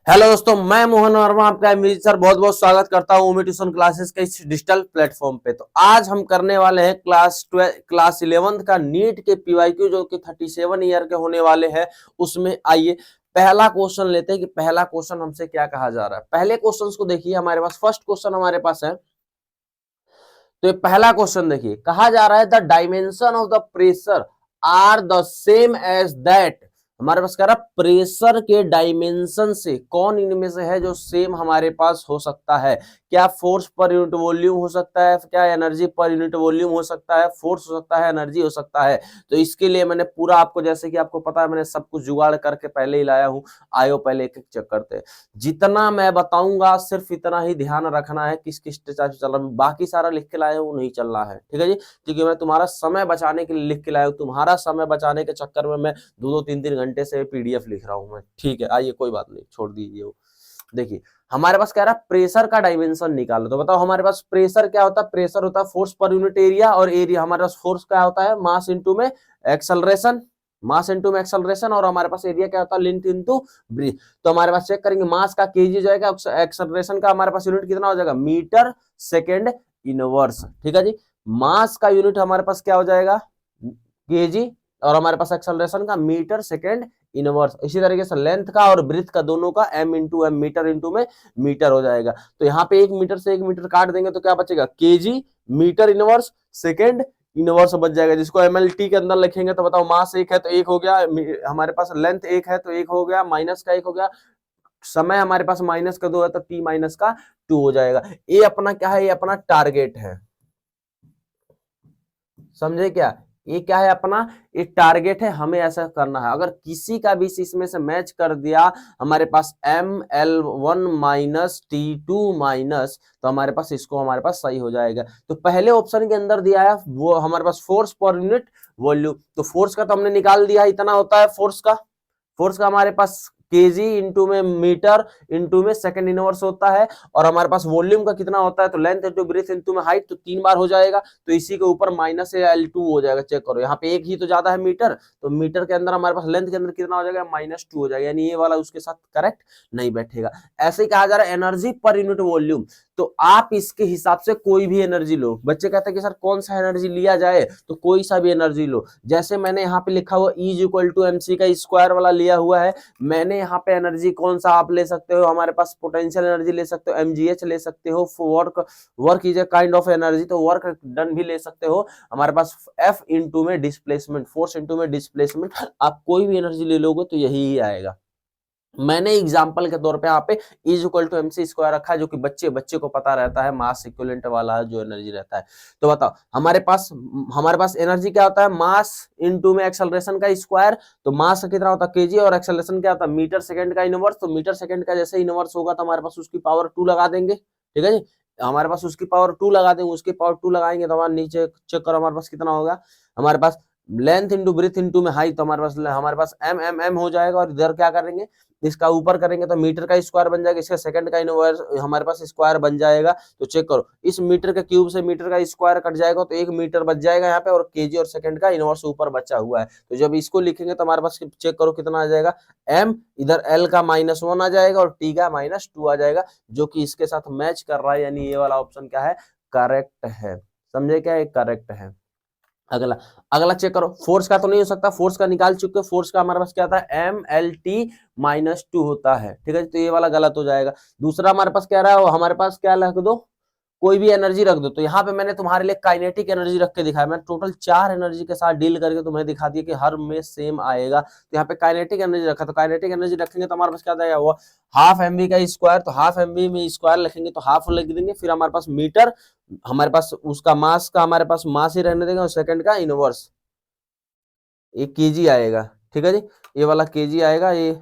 Hello दोस्तों, मैं मोहन वर्मा आपका एमवीजी सर बहुत बहुत स्वागत करता हूं उम्मीद ट्यूशन क्लासेस के इस डिजिटल प्लेटफॉर्म पे। तो आज हम करने वाले हैं क्लास 11th का नीट के पीवाईक्यू जो कि 37 ईयर के होने वाले हैं। उसमें आइए पहला क्वेश्चन लेते हैं कि पहला क्वेश्चन हमसे क्या कहा जा रहा है। पहले क्वेश्चन को देखिए, हमारे पास फर्स्ट क्वेश्चन हमारे पास है। तो ये पहला क्वेश्चन देखिए, कहा जा रहा है the dimension of the pressure are the same as that. हमारे पास कह रहा है प्रेशर के डायमेंशन से कौन इनमें से है जो सेम हमारे पास हो सकता है। क्या फोर्स पर यूनिट वॉल्यूम हो सकता है, क्या एनर्जी पर यूनिट वॉल्यूम हो सकता है, फोर्स हो सकता है, एनर्जी हो सकता है। तो इसके लिए मैंने पूरा आपको, जैसे कि आपको पता है, मैंने सब कुछ जुगाड़ करके पहले ही लाया हूं। आयो पहले एक एक चेक करते हैं। जितना मैं बताऊंगा सिर्फ इतना ही ध्यान रखना है, किस किस टाइप से चल रहा है। बाकी सारा लिख के लाया हूं नहीं चल रहा है, ठीक है जी। क्योंकि मैं तुम्हारा समय बचाने के लिए लिख के लाया हूं। तुम्हारा समय बचाने के चक्कर में मैं 2-2 3-3 घंटे से पीडीएफ लिख रहा हूं मैं, ठीक है। आइए कोई बात नहीं, छोड़ दीजिए वो। देखिए हमारे पास कह रहा है प्रेशर का डायमेंशन निकालो। तो बताओ हमारे पास प्रेशर क्या होता है। प्रेशर होता है फोर्स पर यूनिट एरिया, और एरिया हमारे पास फोर्स क्या होता है, मास इंटू में एक्सेलरेशन। मास इंटू में एक्सेलरेशन, और हमारे पास एरिया क्या होता है, लेंथ इंटू ब्रीथ। तो हमारे पास चेक करेंगे, मास का केजी जाएगा, एक्सेलरेशन का हमारे पास यूनिट कितना हो जाएगा, मीटर सेकेंड इनवर्स, ठीक है जी। मास का यूनिट हमारे पास क्या हो जाएगा, केजी, और हमारे पास एक्सेलरेशन का मीटर सेकेंड इनवर्स। इसी तरीके से लेंथ का और ब्रीथ का दोनों का M into M, metre into में मीटर हो जाएगा। तो यहाँ पे 1 मीटर से 1 मीटर काट देंगे तो क्या बचेगा, kg metre inverse second inverse बच जाएगा, जिसको एमएलटी के अंदर लिखेंगे। तो बताओ मास 1 है तो 1 हो गया, हमारे पास लेंथ 1 है तो 1 हो गया, माइनस का 1 हो गया, समय हमारे पास माइनस का 2 है तो टी माइनस का 2 हो जाएगा। ये अपना क्या है, ये अपना टारगेट है, समझे क्या। ये क्या है अपना, ये टारगेट है, हमें ऐसा करना है। अगर किसी का भी इसमें से मैच कर दिया हमारे पास ML1 माइनस T2 माइनस, तो हमारे पास इसको हमारे पास सही हो जाएगा। तो पहले ऑप्शन के अंदर दिया है वो हमारे पास फोर्स पर यूनिट वॉल्यूम। तो फोर्स का तो हमने निकाल दिया, इतना होता है फोर्स का। फोर्स का हमारे पास केजी इंटू में मीटर इंटू में सेकंड इनवर्स होता है। और हमारे पास वॉल्यूम का कितना होता है, तो लेंथ इंटू ब्रीथ इंटू में हाइट, तो 3 बार हो जाएगा। तो इसी के ऊपर माइनस L2 हो जाएगा। चेक करो, यहाँ पे एक ही तो ज्यादा है मीटर, तो मीटर के अंदर हमारे पास लेंथ के अंदर कितना हो जाएगा, -2 हो जाएगा। यानी ये वाला उसके साथ करेक्ट नहीं बैठेगा। ऐसे ही कहा जा रहा है एनर्जी पर यूनिट वॉल्यूम। तो आप इसके हिसाब से कोई भी एनर्जी लो। बच्चे कहते हैं कि सर कौन सा एनर्जी लिया जाए, तो कोई सा भी एनर्जी लो। जैसे मैंने यहाँ पे लिखा हुआ E=mc का स्क्वायर वाला लिया हुआ है। मैंने यहाँ पे एनर्जी कौन सा आप ले सकते हो, हमारे पास पोटेंशियल एनर्जी ले सकते हो, mgh ले सकते हो, work is a kind of energy, तो वर्क डन भी ले सकते हो। हमारे पास F इंटू में डिस्प्लेसमेंट, फोर्स इंटू में डिस्प्लेसमेंट, आप कोई भी एनर्जी ले लोगे तो यही ही आएगा। मैंने एग्जांपल के तौर पे यहाँ पे E=mc² रखा है, जो कि बच्चे को पता रहता है, मास इक्विवेलेंट वाला जो एनर्जी रहता है। तो बताओ हमारे पास एनर्जी क्या होता है, मास इंटू में एक्सेलरेशन का स्क्वायर। तो मास कितना होता है केजी, और एक्सेलरेशन क्या होता है मीटर सेकंड का इनवर्स। तो मीटर सेकंड का जैसे इनवर्स होगा तो हमारे पास उसकी पावर 2 लगा देंगे, ठीक है जी। हमारे पास उसकी पावर 2 लगा देंगे, उसकी पावर 2 लगाएंगे तो हमारे नीचे चेक करो हमारे पास कितना होगा, हमारे पास लेंथ इंटू ब्रीथ इंटू में हाइट। तो हमारे पास एम हो जाएगा, और इधर क्या करेंगे, इसका ऊपर करेंगे तो मीटर का स्क्वायर बन जाएगा, इसका सेकंड का इनवर्स हमारे पास स्क्वायर बन जाएगा। तो चेक करो, इस मीटर के क्यूब से मीटर का स्क्वायर कट जाएगा तो 1 मीटर बच जाएगा यहाँ पे, और केजी और सेकंड का इनवर्स ऊपर बचा हुआ है। तो जब इसको लिखेंगे तो हमारे पास चेक करो कितना आ जाएगा, एम, इधर एल का -1 आ जाएगा और टी का -2 आ जाएगा, जो कि इसके साथ मैच कर रहा है। यानी ये वाला ऑप्शन क्या है, करेक्ट है। समझे क्या, करेक्ट है। अगला अगला चेक करो, फोर्स का तो नहीं हो सकता, फोर्स का निकाल चुके हो। फोर्स का हमारे पास क्या था, MLT-2 होता है, ठीक है। तो ये वाला गलत हो जाएगा। दूसरा हमारे पास क्या रहा है, हमारे पास क्या लिख दो, कोई भी एनर्जी रख दो। तो यहाँ पे मैंने तुम्हारे लिए काइनेटिक एनर्जी रख के दिखाया। मैं टोटल 4 एनर्जी के साथ डील करके तुम्हें दिखा दिया कि हर में सेम आएगा। तो यहाँ पे काइनेटिक एनर्जी रखा, तो काइनेटिक एनर्जी रखेंगे तो हमारे पास क्या जाएगा, वो हाफ एमवी का स्क्वायर। तो हाफ एमवी में स्क्वायर लिखेंगे तो हाफ लिख देंगे। फिर हमारे पास मीटर, हमारे पास उसका मास का हमारे पास मास ही रहने देंगे, और सेकंड का इनवर्स, ये केजी आएगा, ठीक है जी। ये वाला केजी आएगा, ये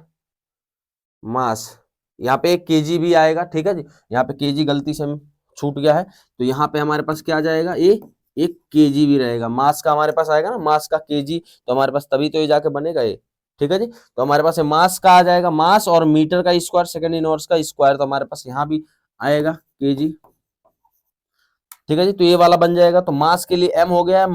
मास, यहाँ पे एक केजी भी आएगा, ठीक है जी। यहाँ पे केजी गलती से छूट गया है, तो यहाँ पे हमारे पास क्या आ जाएगा, ये एक केजी भी रहेगा। मास का हमारे पास आएगा ना, मास का केजी, तो हमारे पास तभी तो ये जाके बनेगा ये, ठीक है जी। तो हमारे पास मास का आ जाएगा, मास और मीटर का स्क्वायर सेकंड इनवर्स का स्क्वायर, तो हमारे पास यहाँ भी आएगा केजी, ठीक है जी। तो ये वाला बन जाएगा। तो मास के लिए m हो गया,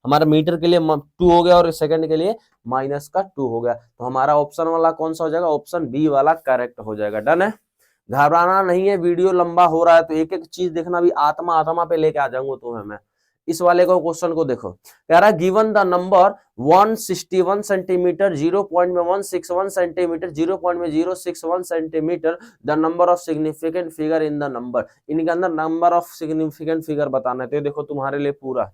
हमारा मीटर के लिए 2 हो गया और सेकंड के लिए -2 हो गया। तो हमारा ऑप्शन वाला कौन सा हो जाएगा, ऑप्शन बी वाला करेक्ट हो जाएगा। डन है, घबराना नहीं है, वीडियो लंबा हो रहा है तो एक एक चीज देखना, भी आत्मा आत्मा पे लेके आ जाऊंगा तुम्हें मैं। इस वाले को क्वेश्चन को देखो, कह रहा है given the number 161 centimetre, 0 point में 161 सेंटीमीटर, 0 पॉइंट में 061 centimetre, the number of significant figure in the number. इनके अंदर नंबर ऑफ सिग्निफिकेंट फिगर बताना है। तो देखो तुम्हारे लिए पूरा,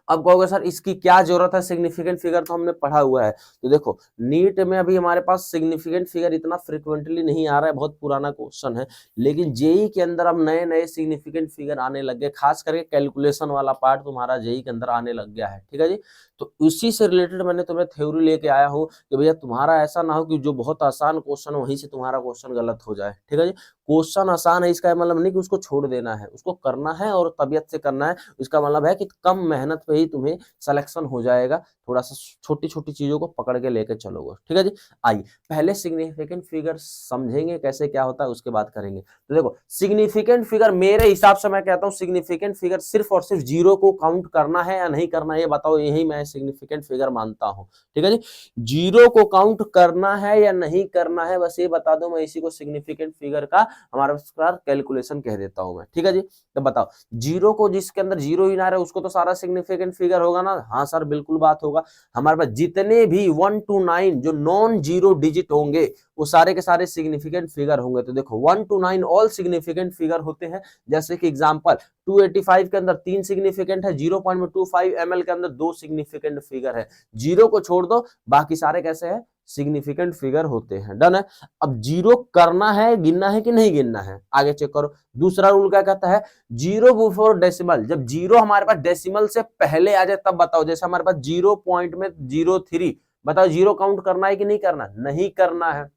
अब कहोगे सर इसकी क्या जरूरत है, सिग्निफिकेंट फिगर तो हमने पढ़ा हुआ है। तो देखो नीट में अभी हमारे पास सिग्निफिकेंट फिगर इतना फ्रिक्वेंटली नहीं आ रहा है, बहुत पुराना क्वेश्चन है, लेकिन जेई के अंदर अब नए नए सिग्निफिकेंट फिगर आने लग गए, खास करके कैलकुलेशन वाला पार्ट तुम्हारा जेई के अंदर आने लग गया है। ठीक है जी, तो उसी से रिलेटेड मैंने तुम्हें थ्योरी लेके आया हूँ कि भैया तुम्हारा ऐसा ना हो कि जो बहुत आसान क्वेश्चन वहीं से तुम्हारा क्वेश्चन गलत हो जाए। ठीक है जी, क्वेश्चन आसान है इसका मतलब नहीं कि उसको छोड़ देना है, उसको करना है और तबियत से करना है। इसका मतलब है कि कम मेहनत पे ही तुम्हें सिलेक्शन हो जाएगा, थोड़ा सा छोटी छोटी चीजों को पकड़ के लेके चलोगे। ठीक है जी, आइए पहले सिग्निफिकेंट फिगर समझेंगे कैसे क्या होता है, उसके बाद करेंगे। तो देखो सिग्निफिकेंट फिगर मेरे हिसाब से मैं कहता हूँ सिग्निफिकेंट फिगर सिर्फ और सिर्फ जीरो को काउंट करना है या नहीं करना है, ये बताओ, यही मैं सिग्निफिकेंट फिगर मानता हूँ। ठीक है जी, जीरो को काउंट करना है या नहीं करना है, बस ये बता दो, मैं इसी को सिग्निफिकेंट फिगर का हमारा कैलकुलेशन कह देता हूं मैं। ठीक है जी, तो बताओ जीरो को, जिसके अंदर जीरो ही ना रहे उसको तो सारा सिग्निफिकेंट फिगर होगा ना। हाँ सर बिल्कुल बात होगा। हमारे पास जितने भी 1 to 9 जो नॉन जीरो डिजिट होंगे वो सारे के सारे सिग्निफिकेंट फिगर होंगे। तो देखो 1 to 9 ऑल सिग्निफिकेंट फिगर होते हैं। जैसे कि एग्जांपल 285 के अंदर 3 सिग्निफिकेंट है, 0.25 ml के अंदर 2 सिग्निफिकेंट फिगर है। जीरो को छोड़ दो बाकी सारे कैसे है, सिग्निफिकेंट फिगर होते हैं। डन है, अब जीरो करना है, गिनना है कि नहीं गिनना है, आगे चेक करो। दूसरा रूल क्या कहता है, जीरो बिफोर डेसिमल, जब जीरो हमारे पास डेसिमल से पहले आ जाए तब बताओ। जैसे हमारे पास 0 पॉइंट में 03, बताओ जीरो काउंट करना है कि नहीं करना, नहीं करना है।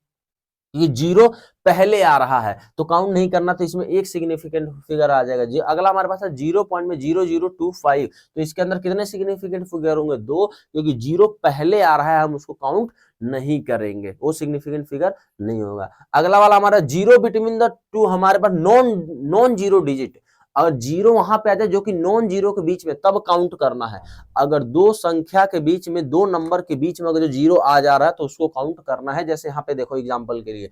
ये जीरो पहले आ रहा है तो काउंट नहीं करना, तो इसमें एक सिग्निफिकेंट फिगर आ जाएगा जी। अगला हमारे पास है 0 पॉइंट में 0025, तो इसके अंदर कितने सिग्निफिकेंट फिगर होंगे, 2, क्योंकि जीरो पहले आ रहा है हम उसको काउंट नहीं करेंगे, वो सिग्निफिकेंट फिगर नहीं होगा। अगला वाला हमारा जीरो बिटवीन द टू, हमारे पास नॉन जीरो डिजिट, अगर जीरो वहां पे आ जाए जो कि नॉन जीरो के बीच में, तब काउंट करना है। अगर दो संख्या के बीच में, दो नंबर के बीच में अगर जो जीरो आ जा रहा है तो उसको काउंट करना है। जैसे यहाँ पे देखो एग्जांपल के लिए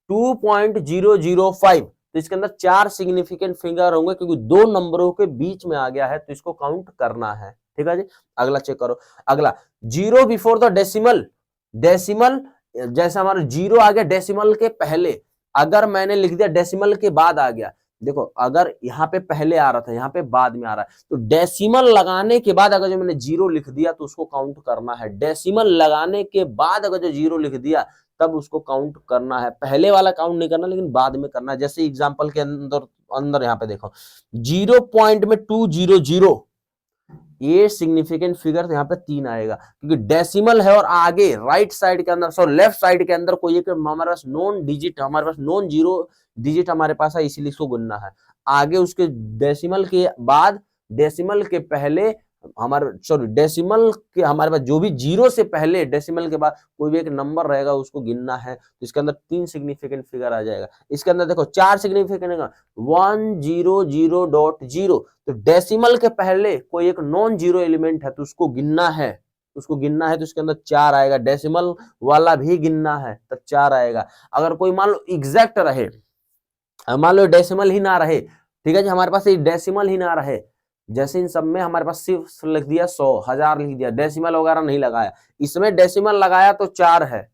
2.005, तो इसके अंदर 4 सिग्निफिकेंट फिगर होंगे क्योंकि दो नंबरों के बीच में आ गया है, तो इसको काउंट करना है। ठीक है जी, अगला चेक करो। अगला zero before the decimal, decimal जैसे हमारा जीरो आ गया डेसिमल के पहले, अगर मैंने लिख दिया डेसिमल के बाद आ गया, देखो अगर यहाँ पे पहले आ रहा था यहाँ पे बाद में आ रहा है, तो डेसिमल लगाने के बाद अगर जो मैंने जीरो लिख दिया तो उसको काउंट करना है। डेसिमल लगाने के बाद अगर जो जीरो लिख दिया तब उसको काउंट करना है, पहले वाला काउंट नहीं करना लेकिन बाद में करना है। जैसे एग्जांपल के अंदर अंदर यहाँ पे देखो 0 पॉइंट में 200, ये सिग्निफिकेंट फिगर यहाँ पे 3 आएगा क्योंकि डेसिमल है और आगे राइट साइड के अंदर, सॉरी लेफ्ट साइड के अंदर कोई एक हमारे पास नॉन डिजिट, हमारे पास नॉन जीरो डिजिट हमारे पास है, इसीलिए इसको गुनना है। आगे उसके डेसिमल के बाद, डेसिमल के पहले हमारे, सॉरी डेसिमल के हमारे पास जो भी जीरो से पहले डेसिमल के बाद कोई भी एक नंबर रहेगा उसको गिनना है। तो इसके अंदर 3 सिग्निफिकेंट फिगर आ जाएगा। इसके अंदर देखो 4 सिग्निफिकेंट 100.0, तो डेसिमल के पहले कोई एक नॉन जीरो एलिमेंट है तो उसको गिनना है, उसको गिनना है, तो इसके अंदर 4 आएगा। डेसिमल वाला भी गिनना है तब 4 आएगा। अगर कोई मान लो एग्जैक्ट रहे, मान लो डेसिमल ही ना रहे, ठीक है जी, हमारे पास डेसिमल ही ना रहे, जैसे इन सब में हमारे पास सिर्फ लिख दिया 100, 1000 लिख दिया, डेसिमल वगैरह नहीं लगाया, इसमें डेसिमल लगाया तो 4 है,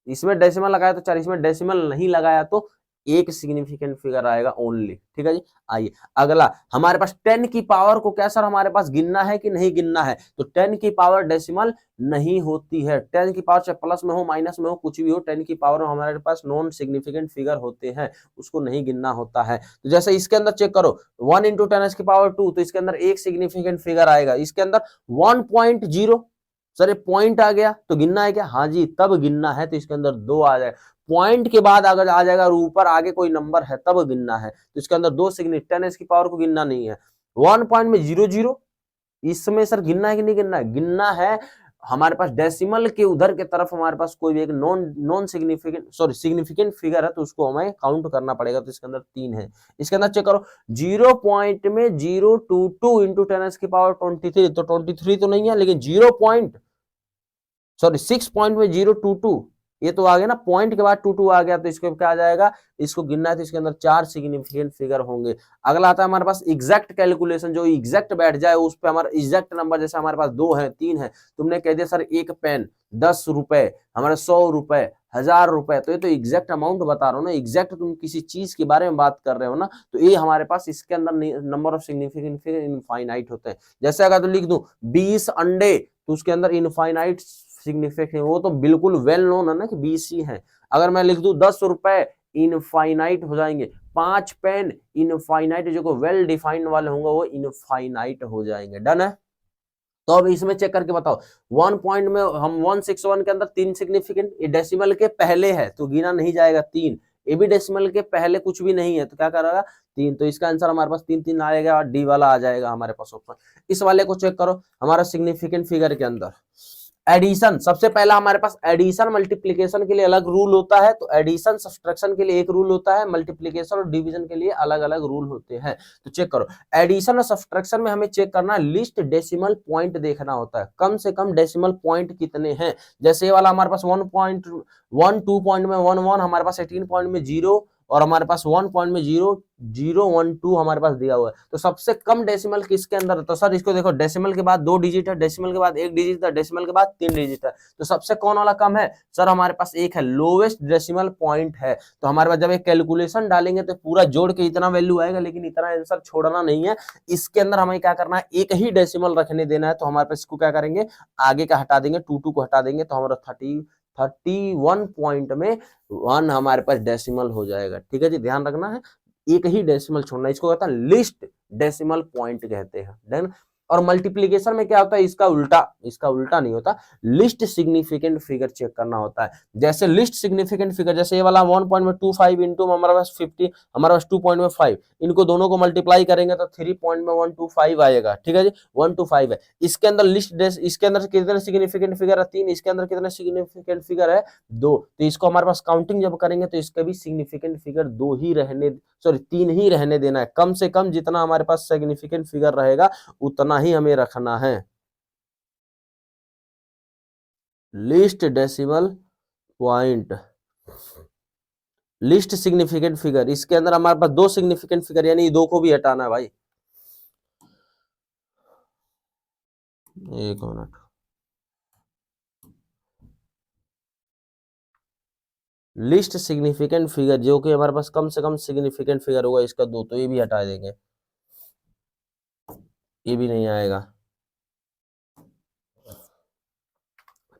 इसमें डेसिमल लगाया तो 4, इसमें डेसिमल नहीं लगाया तो एक सिग्निफिकेंट फिगर आएगा ओनली। ठीक है जी, आइए अगला हमारे पास 10 की पावर को क्या सर हमारे पास गिनना है कि नहीं गिनना है, तो 10 की पावर डेसिमल नहीं होती है। 10 की पावर चाहे प्लस में हो माइनस में हो कुछ भी हो, 10 की पावर हमारे पास नॉन सिग्निफिकेंट फिगर होते हैं, उसको नहीं गिनना होता है। तो जैसे इसके अंदर चेक करो 1 × 10 की पावर 2, तो इसके अंदर एक सिग्निफिकेंट फिगर आएगा। इसके अंदर 1.0, सर ये पॉइंट आ गया तो गिनना है क्या, हाँ जी तब गिनना है, तो इसके अंदर 2 आ जाए। पॉइंट के बाद अगर आ जाएगा और ऊपर आगे कोई नंबर है तब गिनना है, तो इसके अंदर 2 सिग्निफिकेंट, 10 की पावर को गिनना नहीं है। 1 पॉइंट में 00, इसमें सर गिनना है कि नहीं गिनना है, गिनना है। हमारे पास डेसिमल के उधर के तरफ हमारे पास कोई भी एक नॉन सिग्निफिकेंट फिगर है तो उसको हमें काउंट करना पड़ेगा। तो इसके अंदर 3 है। इसके अंदर चेक करो 0 पॉइंट में 022 इंटू 10⁻23, तो 23 तो नहीं है, लेकिन 6 पॉइंट में 022 ये तो आ गया ना, पॉइंट के बाद 22 आ गया, तो इसको क्या आ जाएगा, इसको गिनना है तो इसके अंदर 4 सिग्निफिकेंट फिगर होंगे। अगला आता है हमारे पास एग्जैक्ट कैलकुलेशन, जो एग्जैक्ट बैठ जाए उस पे हमारा एग्जैक्ट नंबर, जैसे हमारे पास 2 है 3 है, तुमने कह दिया सर एक पेन 10 रुपए, हमारे 100 रुपए, 1000 रुपए, तो ये तो एग्जैक्ट अमाउंट बता रहा हूँ ना, एग्जैक्ट तुम किसी चीज के बारे में बात कर रहे हो ना, तो ये हमारे पास इसके अंदर number of significant figure infinite होते हैं। जैसे अगर तो लिख दूं 20 अंडे, तो उसके अंदर इनफाइनाइट सिग्निफिकेंट, वो तो बिल्कुल वेल नोन है ना कि 20 ही है। अगर मैं लिख दूं 10 रुपए, इनफाइनाइट हो जाएंगे। 5 पेन, इनफाइनाइट, जो वेल डिफाइंड वाले होंगे वो इनफाइनाइट हो जाएंगे। डन है। तो अब इसमें चेक करके बताओ 1 पॉइंट में हम 161 के अंदर 3 सिग्निफिकेंट, ये डेसिमल के पहले है तो गिना नहीं जाएगा 3, ये भी डेसिमल के पहले कुछ भी नहीं है तो क्या करेगा 3, तो इसका आंसर हमारे पास 3 3 आएगा और डी वाला आ जाएगा हमारे पास ऑप्शन। इस वाले को चेक करो हमारा सिग्निफिकेंट फिगर के अंदर एडिशन, सबसे पहला हमारे पास एडिशन मल्टीप्लीकेशन के लिए अलग रूल होता है, तो एडिशन सब्सट्रैक्शन के लिए एक रूल होता है, मल्टीप्लीकेशन और डिवीजन के लिए अलग अलग रूल होते हैं। तो चेक करो एडिशन और सब्सट्रैक्शन में हमें चेक करना है लिस्ट डेसिमल पॉइंट देखना होता है, कम से कम डेसिमल पॉइंट कितने हैं। जैसे ये वाला हमारे पास 1.1 2 पॉइंट में 11, हमारे पास 18 पॉइंट में 0 और हमारे पास 1 पॉइंट में 0.012 हमारे पास दिया हुआ है। तो सबसे कम डेसिमल किसके अंदर है, तो सर इसको देखो डेसिमल के बाद 2 डिजिट है, डेसिमल के बाद 1 डिजिट है, डेसिमल के बाद 3 डिजिट है, तो सबसे कौन वाला कम है, सर हमारे पास एक है, लोवेस्ट डेसिमल पॉइंट है। तो हमारे पास जब एक कैलकुलेशन डालेंगे तो पूरा जोड़ के इतना वैल्यू आएगा, लेकिन इतना आंसर छोड़ना नहीं है, इसके अंदर हमें क्या करना है, एक ही डेसिमल रखने देना है। तो हमारे पास इसको क्या करेंगे, आगे का हटा देंगे, 2 को हटा देंगे, तो हमारा 31 पॉइंट में 1 हमारे पास डेसिमल हो जाएगा। ठीक है जी, ध्यान रखना है, एक ही डेसिमल छोड़ना, इसको कहता है लिस्ट डेसिमल पॉइंट कहते हैं। देन और मल्टीप्लीकेशन में क्या होता है, इसका उल्टा नहीं होता, लिस्ट सिग्निफिकेंट फिगर चेक करना होता है। जैसे लिस्ट सिग्निफिकेंट फिगर, जैसे ये वाला 1.25 इंटू हमारे पास 50, हमारे पास 2.5, इनको दोनों को मल्टीप्लाई करेंगे तो 3.125 आएगा। ठीक है जी, 125 है। इसके अंदर इसके अंदर कितने सिग्निफिकेंट फिगर है, 3, इसके अंदर कितने सिग्निफिकेंट फिगर है, 2, तो इसको हमारे पास काउंटिंग जब करेंगे तो इसका भी सिग्निफिकेंट फिगर 2 ही रहने, सॉरी 3 ही रहने देना है। कम से कम जितना हमारे पास सिग्निफिकेंट फिगर रहेगा उतना ही हमें रखना है। List decimal point, least significant figure, इसके अंदर हमारे पास 2 सिग्निफिकेंट फिगर, यानी 2 को भी हटाना है भाई। एक मिनट, लिस्ट सिग्निफिकेंट फिगर जो कि हमारे पास कम से कम सिग्निफिकेंट फिगर होगा इसका 2, तो ये भी हटा देंगे, ये भी नहीं आएगा।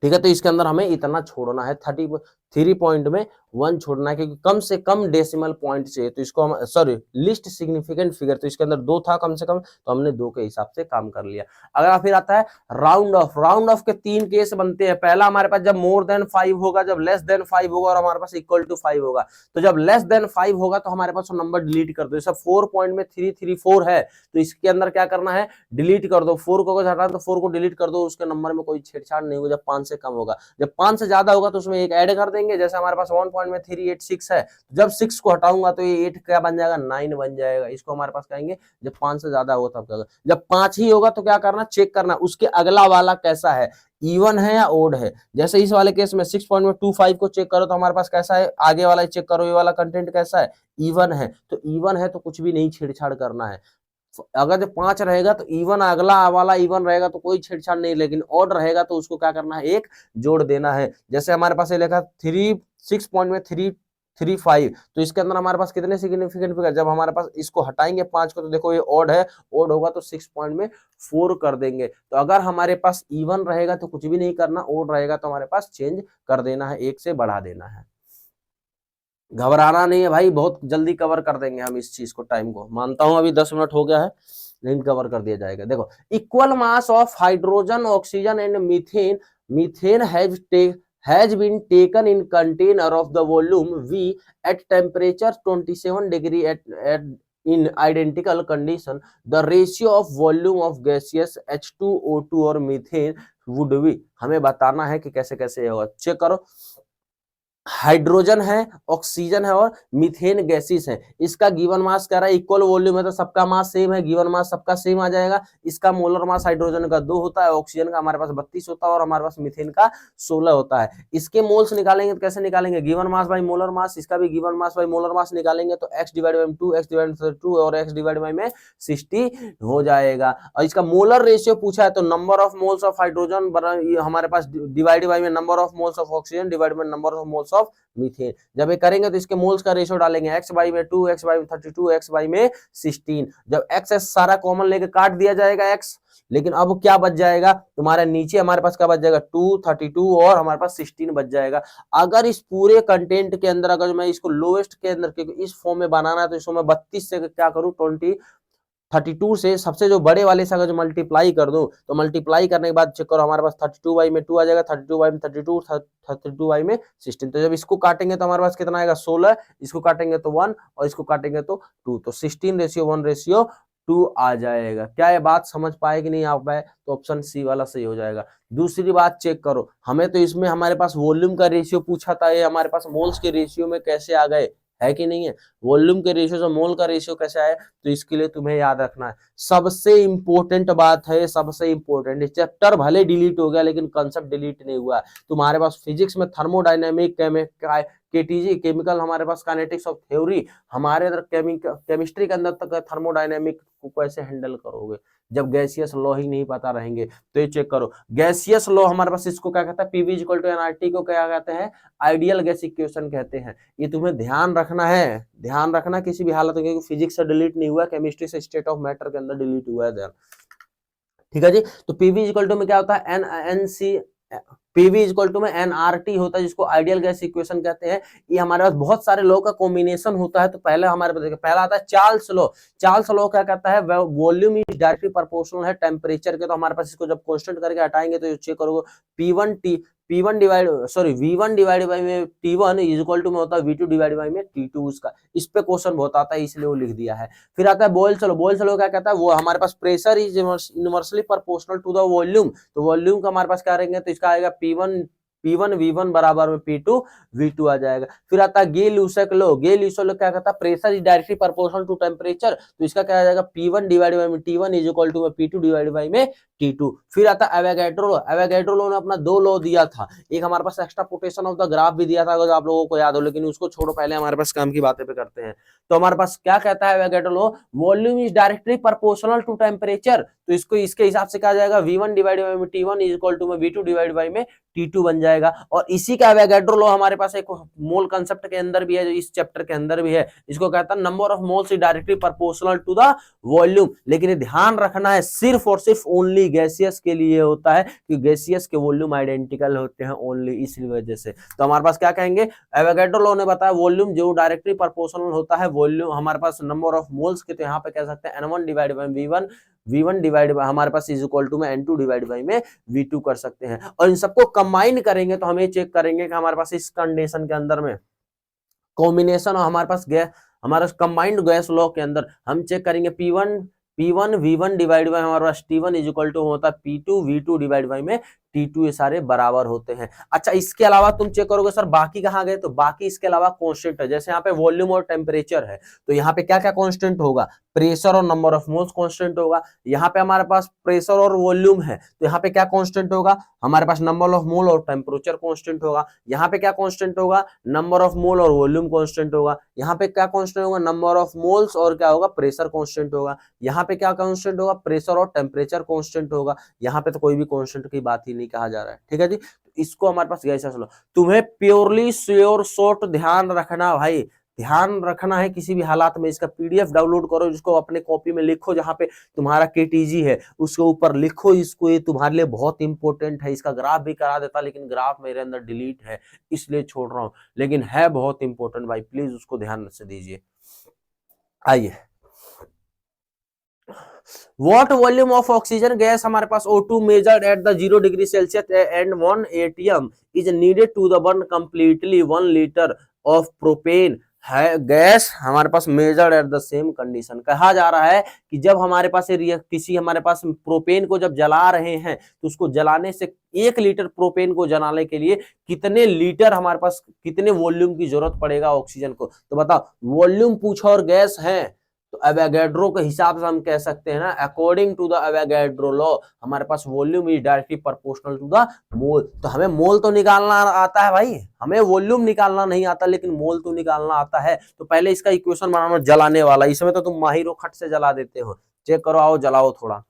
ठीक है, तो इसके अंदर हमें इतना छोड़ना है, 33 पॉइंट में 1 छोड़ना है, क्योंकि कम से कम डेसिमल पॉइंट चाहिए। तो इसको हम लिस्ट सिग्निफिकेंट फिगर, तो इसके अंदर 2 था कम से कम, तो हमने 2 के हिसाब से काम कर लिया। अगला फिर आता है राउंड ऑफ। राउंड ऑफ के 3 केस बनते हैं। पहला हमारे पास जब मोर देन 5 होगा, जब लेस देन 5 होगा और हमारे पास इक्वल टू 5 होगा। तो जब लेस देन 5 होगा तो हमारे पास नंबर डिलीट कर दो। जैसे 4 पॉइंट में 334 है तो इसके अंदर क्या करना है, डिलीट कर दो। 4 को हटाना तो 4 को डिलीट कर दो, उसके नंबर में कोई छेड़छाड़ नहीं होगा जब 5 से कम होगा। जब 5 से ज्यादा होगा तो उसमें एक ऐड कर देंगे। जैसे हमारे पास 1 पॉइंट में 386 है, जब 6 को हटाऊंगा तो ये 8 क्या बन जाएगा, 9 बन जाएगा। इसको हमारे पास कहेंगे जब 5 से ज्यादा होगा तब क्या होगा। जब 5 ही होगा तो क्या करना, चेक करना उसके अगला वाला कैसा है, इवन है या ओड है। जैसे इस वाले केस में 6.25 को चेक करो तो हमारे पास कैसा है, आगे वाला चेक करो, ये वाला कंटेंट कैसा है, इवन है। तो इवन है तो कुछ भी नहीं छेड़छाड़ करना है। अगर जब 5 रहेगा तो इवन, अगला वाला इवन रहेगा तो कोई छेड़छाड़ नहीं, लेकिन ऑड रहेगा तो उसको क्या करना है, एक जोड़ देना है। जैसे हमारे पास ये लिखा 6 पॉइंट में 335, तो इसके अंदर हमारे पास कितने सिग्निफिकेंट फिगर, जब हमारे पास इसको हटाएंगे 5 को तो देखो ये ऑड है, ऑड होगा तो 6 पॉइंट में 4 कर देंगे। तो अगर हमारे पास इवन रहेगा तो कुछ भी नहीं करना, ऑड रहेगा तो हमारे पास चेंज कर देना है, 1 से बढ़ा देना है। घबराना नहीं है भाई, बहुत जल्दी कवर कर देंगे हम इस चीज को। टाइम को मानता हूं अभी 10 मिनट हो गया है, लेकिन कवर कर दिया जाएगा। देखो equal mass of hydrogen, oxygen and methane, methane has been taken in container of the volume V at temperature 27 degree at in identical condition the ratio of volume of gaseous H2O2 और methane would be। हमें बताना है कि कैसे कैसे होगा। Check करो, hydrogen है, ऑक्सीजन है और मीथेन गैसेस है। इसका गिवन मास कह रहा है इक्वल वॉल्यूम है तो सबका मास सेम है, गिवन मास सबका सेम आ जाएगा। इसका मोलर मास हाइड्रोजन का 2 होता है, ऑक्सीजन का हमारे पास 32 होता है और हमारे पास मीथेन का 16 होता है। इसके मोल्स निकालेंगे तो कैसे निकालेंगे, given mass by molar mass. इसका भी given mass by molar mass निकालेंगे तो x divide by 2, x divide by 2 और x डिवाइड बाई में 60 हो जाएगा। और इसका मोलर रेशियो पूछा है तो number of moles of hydrogen हमारे पास डिवाइड बाई में number of moles of oxygen divide by number of moles of methane. जब ये करेंगे तो इसके मोल्स का रेशियो डालेंगे x बाई में 2, x बाई में 32, x बाई में 16। जब x सारा कॉमन लेके काट दिया जाएगा x, लेकिन अब क्या बच जाएगा तुम्हारे नीचे, हमारे पास क्या बच जाएगा 2, 32 और हमारे पास 16 बच जाएगा। अगर इस पूरे कंटेंट के अंदर अगर मैं इसको लोएस्ट के अंदर क्योंकि इस फॉर्म में बनाना है तो इसको मैं 32 से क्या करूं 32 से सबसे जो बड़े वाले से अगर जो मल्टीप्लाई कर दूं तो मल्टीप्लाई करने के बाद चेक करो हमारे पास 32 बाई में 2 आ जाएगा, 32 बाई में 32, 32 बाई में 16। तो जब इसको काटेंगे तो हमारे पास कितना आएगा 16, इसको काटेंगे तो 1 और इसको काटेंगे तो 2, तो 16:1:2 आ जाएगा। क्या ये बात समझ पाए कि नहीं आ पाए, तो ऑप्शन सी वाला सही हो जाएगा। दूसरी बात चेक करो, हमें तो इसमें हमारे पास वॉल्यूम का रेशियो पूछा था, ये हमारे पास मोल्स के रेशियो में कैसे आ गए, है कि नहीं है। वॉल्यूम के रेशियो से मोल का रेशियो कैसे आए, तो इसके लिए तुम्हें याद रखना है। सबसे इंपॉर्टेंट बात है, सबसे इंपॉर्टेंट चैप्टर भले डिलीट हो गया लेकिन कंसेप्ट डिलीट नहीं हुआ। तुम्हारे पास फिजिक्स में थर्मोडायनेमिक केटीजी केमिकल हमारे पास काइनेटिक्स ऑफ थ्योरी, हमारे अंदर केमिस्ट्री के अंदर तक थर्मोडायनेमिक को कैसे हैंडल करोगे जब गैसियस लॉ ही नहीं पता रहेंगे। तो ये चेक करो, गैसियस लॉ हमारे पास इसको क्या कहता है, पीवी इक्वल टू एनआरटी को क्या कहते हैं, आइडियल गैस इक्वेशन कहते हैं। ये तुम्हें ध्यान रखना है, ध्यान रखना किसी भी हालत में, क्योंकि फिजिक्स से डिलीट नहीं हुआ, केमिस्ट्री से स्टेट ऑफ मैटर के अंदर डिलीट हुआ है ध्यान। ठीक है जी, तो पीवी इक्वल टू में क्या होता है एनसी, पीवी इक्वल टू में एनआरटी होता है जिसको आइडियल गैस इक्वेशन कहते हैं। ये हमारे पास बहुत सारे लॉ का कॉम्बिनेशन होता है। तो पहले हमारे पास पहला आता है चार्ल्स लॉ। चार्ल्स लॉ क्या कहता है, वॉल्यूम इज डायरेक्टली प्रोपोर्शनल है टेम्परेचर के। तो हमारे पास इसको जब कांस्टेंट करके हटाएंगे तो चेक करोगे V1 डिवाइड बाई में T1 इज इक्वल टू में होता है V2 डिवाइड बाई में T2। उसका इस पे क्वेश्चन बहुत आता है इसलिए वो लिख दिया है। फिर आता है बॉयल्स लॉ। बॉयल्स लॉ क्या कहता है, वो हमारे पास pressure is inversely proportional to the volume. तो वॉल्यूम का हमारे पास क्या रहेंगे, तो इसका आएगा P1 V1 बराबर में P2 V2 आ जाएगा। फिर आता है गे ल्यूसेक लॉ। गे ल्यूसेक लॉ क्या कहता है, pressure is directly proportional to temperature. तो इसका क्या आ जाएगा P1 डिवाइड बाई में T1 इज इक्वल टू में P2 डिवाइड बाई में T2। फिर आता है एवोगैड्रो लॉ। एवोगैड्रो लॉ ने अपना 2 लॉ दिया था, एक हमारे पास extra potential of the graph भी दिया था अगर आप लोगों को याद हो, लेकिन उसको छोड़ो, पहले हमारे पास काम की बातें पे करते हैं। तो हमारे पास क्या कहता है Avogadro law, volume is directly proportional to temperature. तो इसको इसके हिसाब से क्या जाएगा, V1 डिवाइड बाई में T1 इज इक्वल टू में V2 डिवाइड बाई में T2 बन जाएगा। और इसी का एवोगैड्रो लॉ हमारे पास एक मोल कांसेप्ट के अंदर भी है, जो इस चैप्टर के अंदर भी है। इसको कहता है number of moles is directly proportional to the volume. लेकिन ये ध्यान रखना है सिर्फ और सिर्फ ओनली गैसियस के लिए होता है, कि गैसियस के वॉल्यूम आइडेंटिकल होते हैं ओनली, इसी वजह से। तो हमारे पास क्या कहेंगे, एवोगैड्रो लॉ ने बताया वॉल्यूम जो डायरेक्टली प्रोपोर्शनल होता है वॉल्यूम हमारे पास नंबर ऑफ मोल्स के, तो यहाँ पे कह सकते हैं N1 divide by V1 divide by हमारे पास इज इक्वल टू में N2 डिवाइड बाई में V2 कर सकते हैं। और इन सबको कंबाइन करेंगे तो हमें चेक करेंगे कि हमारे पास इस कंडीशन के अंदर में कॉम्बिनेशन और हमारे पास हमारा कंबाइंड गैस लॉ के अंदर हम चेक करेंगे P1 V1 डिवाइड बाई हमारे पास T1 इज इक्वल टू होता है P2 V2 डिवाइड बाई में T2, ये सारे बराबर होते हैं। अच्छा, इसके अलावा तुम चेक करोगे सर बाकी कहाँ गए, तो बाकी इसके अलावा कांस्टेंट है। जैसे यहाँ पे वॉल्यूम और टेम्परेचर है, तो यहाँ पे क्या क्या कांस्टेंट होगा, प्रेशर और नंबर ऑफ मोल्स कांस्टेंट होगा। यहाँ पे हमारे पास प्रेशर और वॉल्यूम है, तो यहाँ पे क्या कांस्टेंट होगा, हमारे पास नंबर ऑफ मोल और टेम्परेचर कांस्टेंट होगा। यहाँ पे क्या कांस्टेंट होगा, नंबर ऑफ मोल और वॉल्यूम कांस्टेंट होगा। यहाँ पे क्या कांस्टेंट होगा, नंबर ऑफ मोल्स और क्या होगा, प्रेशर कांस्टेंट होगा। यहाँ पे क्या कांस्टेंट होगा, प्रेशर और टेम्परेचर कांस्टेंट होगा। यहाँ पे तो कोई भी कांस्टेंट की बात ही नहीं कहा जा रहा है। ठीक है जी, इसको हमारे पास गैसियस लॉ। तुम्हें प्योरली श्योर शॉर्ट ध्यान रखना भाई, ध्यान रखना है किसी भी हालात में। इसका पीडीएफ डाउनलोड करो, जिसको अपने कॉपी में लिखो, जहां पे तुम्हारा केटीजी है उसके ऊपर लिखो इसको, ये तुम्हारे लिए बहुत इंपॉर्टेंट है। इसका ग्राफ भी करा देता, लेकिन ग्राफ मेरे अंदर डिलीट है इसलिए छोड़ रहा हूं, लेकिन है बहुत इंपॉर्टेंट भाई, प्लीज उसको ध्यान से दीजिए। आइए, What volume of oxygen gas हमारे पास O2 measured at the 0 degree Celsius and 1 atm is needed to the burn completely 1 liter of propane है गैस हमारे पास measured at the same condition. कहा जा रहा है कि जब हमारे पास किसी हमारे पास प्रोपेन को जब जला रहे हैं तो उसको जलाने से 1 लीटर प्रोपेन को जलाने के लिए कितने लीटर हमारे पास कितने वॉल्यूम की जरूरत पड़ेगा ऑक्सीजन को। तो बताओ वॉल्यूम पूछा और गैस है तो एवोगैड्रो के हिसाब से हम कह सकते हैं ना, according to the Avogadro law हमारे पास volume is directly proportional to the mole. तो हमें मोल तो निकालना आता है भाई, हमें वॉल्यूम निकालना नहीं आता लेकिन मोल तो निकालना आता है। तो पहले इसका इक्वेशन बनाना जलाने वाला, इसमें तो तुम माहिर हो, खट से जला देते हो। चेक करो, आओ जलाओ थोड़ा।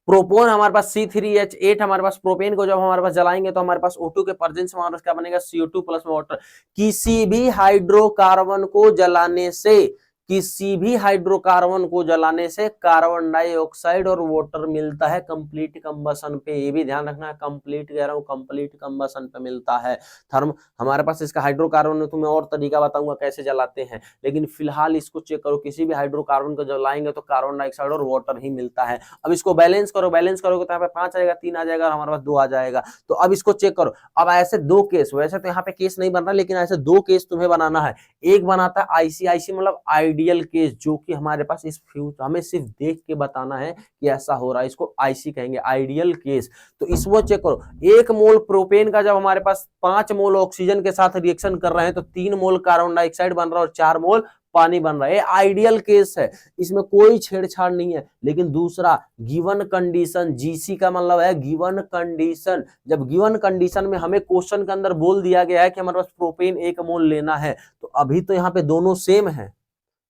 प्रोपोन हमारे पास C3H8 हमारे पास प्रोपेन को जब हमारे पास जलाएंगे तो हमारे पास O2 के प्रेजेंस में हमारे पास क्या बनेगा CO2 प्लस वाटर। किसी भी हाइड्रोकार्बन को जलाने से किसी भी हाइड्रोकार्बन को जलाने से कार्बन डाइऑक्साइड और वाटर मिलता है कंप्लीट कंबशन पे। ये भी ध्यान रखना है, कंप्लीट कह रहा हूं, कंप्लीट कंबशन पे मिलता है। थर्म हमारे पास इसका हाइड्रोकार्बन में तुम्हें और तरीका बताऊंगा कैसे जलाते हैं, लेकिन फिलहाल इसको चेक करो। किसी भी हाइड्रोकार्बन को जलाएंगे तो कार्बन डाइऑक्साइड और वाटर ही मिलता है। अब इसको बैलेंस करो, बैलेंस करोगे तो यहाँ पे 5 आएगा, 3 आ जाएगा और हमारे पास 2 आ जाएगा। तो अब इसको चेक करो। अब ऐसे 2 केस, वैसे तो यहाँ पे केस नहीं बन रहा लेकिन ऐसे 2 केस तुम्हें बनाना है। एक बनाता है आईसी मतलब आइडियल केस, जो कि हमारे पास इस फ्यूज हमें सिर्फ देख के बताना है कि ऐसा हो रहा है, इसको आईसी कहेंगे, आइडियल केस। तो इसको चेक करो, 1 मोल प्रोपेन का जब हमारे पास 5 मोल ऑक्सीजन के साथ रिएक्शन कर रहे हैं तो 3 मोल कार्बन डाइऑक्साइड बन रहा है और 4 मोल पानी बन रहा है। ये आइडियल केस है, इसमें कोई छेड़छाड़ नहीं है। लेकिन दूसरा गिवन कंडीशन, जीसी का मतलब है गिवन कंडीशन। जब गिवन कंडीशन में हमें क्वेश्चन के अंदर बोल दिया गया है कि हमारे पास प्रोपेन 1 मोल लेना है, तो अभी तो यहाँ पे दोनों सेम है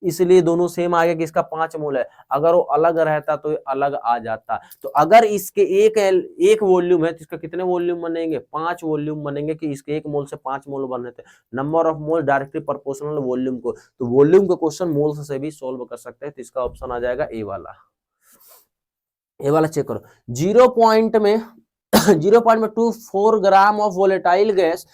इसलिए दोनों सेम आ गया कि इसका 5 मोल है। अगर वो अलग रहता तो अलग आ जाता। तो अगर इसके एक वॉल्यूम है तो इसका कितने वॉल्यूम बनेंगे, 5 वॉल्यूम बनेंगे कि इसके 1 मोल से 5 मोल बने थे। Number of mole directly proportional volume को। तो वॉल्यूम का क्वेश्चन मोल से भी सॉल्व कर सकते हैं। तो इसका ऑप्शन आ जाएगा ए वाला। ए वाला चेक करो, 0.24 gram of volatile gas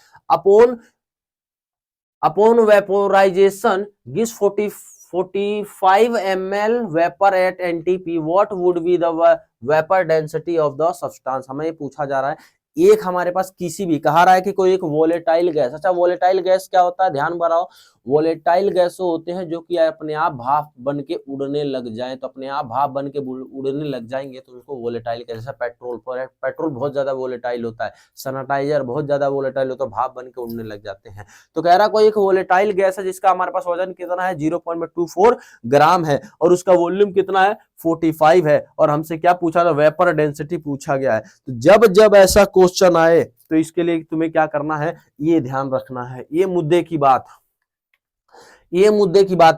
upon vaporization gives 45 ml vapor at NTP. What would be the vapor density of the substance? हमें ये पूछा जा रहा है, एक हमारे पास किसी भी कहा रहा है कि कोई एक वोलेटाइल गैस। अच्छा वोलेटाइल गैस क्या होता है, ध्यान बनाओ। वोलेटाइल गैस होते हैं जो कि अपने आप भाप बन के उड़ने लग जाए, तो अपने आप भाप बन के उड़ने लग जाएंगे तो उसको वोलेटाइल गैस। जैसा पेट्रोल बहुत ज्यादा वोलेटाइल होता है, सैनिटाइजर बहुत ज्यादा वोलेटाइल होता है, भाप बन के उड़ने लग जाते हैं। तो कह रहा कोई एक वोलेटाइल गैस है जिसका हमारे पास वजन कितना है, 0.24 ग्राम है और उसका वॉल्यूम कितना है, 45 है। और हमसे क्या पूछा था, वेपर डेंसिटी पूछा गया है। तो जब जब ऐसा क्वेश्चन आए तो इसके लिए तुम्हें क्या करना है, ये ध्यान रखना है। ये मुद्दे की बात